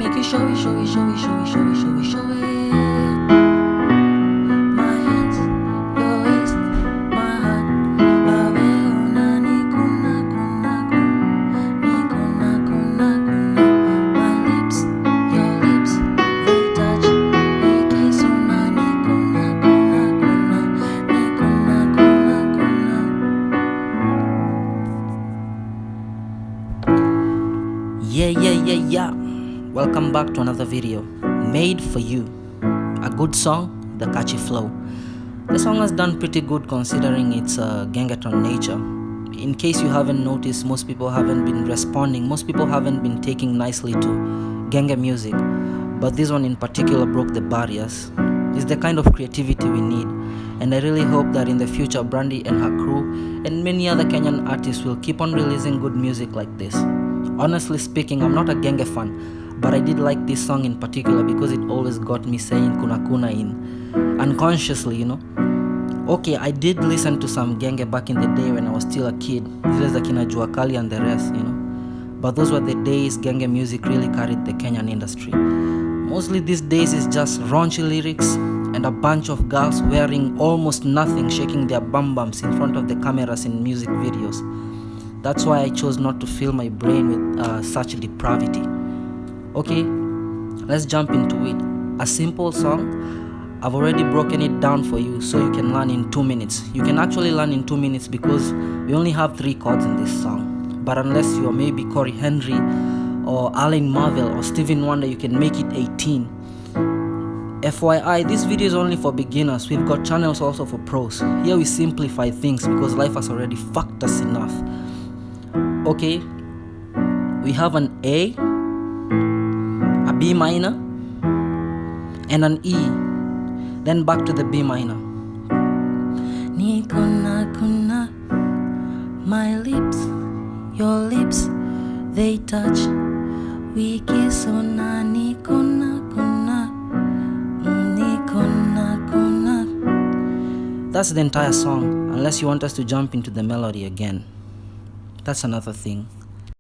make you show it, show it, show it, show it, show it, show it, show it. My hands, your waist, my heart. Awe una ni kuna kuna ni kuna kuna kuna. My lips, your lips, they touch. We kiss una ni kuna kuna kuna ni kuna kuna kuna. Yeah. Welcome back to another video made for you. A good song, the catchy flow. The song has done pretty good considering its gengaton nature. In case you haven't noticed, most people haven't been responding. Most people haven't been taking nicely to genge music. But this one in particular broke the barriers. It's the kind of creativity we need. And I really hope that in the future, Brandy and her crew and many other Kenyan artists will keep on releasing good music like this. Honestly speaking, I'm not a genge fan, but I did like this song in particular because it always got me saying kuna kuna in unconsciously, you know. Okay, I did listen to some genge back in the day when I was still a kid, zile za kina Jua Kali and the rest, you know. But those were the days genge music really carried the Kenyan industry. Mostly these days it's just raunchy lyrics and a bunch of girls wearing almost nothing, shaking their bum bums in front of the cameras in music videos. That's why I chose not to fill my brain with such depravity. Okay, let's jump into it. A simple song. I've already broken it down for you so you can learn in 2 minutes. You can actually learn in 2 minutes because we only have 3 chords in this song. But unless you are maybe Corey Henry or Alan Marvel or Stevie Wonder, you can make it 18. FYI, this video is only for beginners. We've got channels also for pros. Here we simplify things because life has already fucked us enough. Okay, we have an A, a B minor, and an E, then back to the B minor. Ni kuna kuna, my lips, your lips, they touch. We kiss ona ni kuna kuna, ni kuna kuna. That's the entire song, unless you want us to jump into the melody again. That's another thing.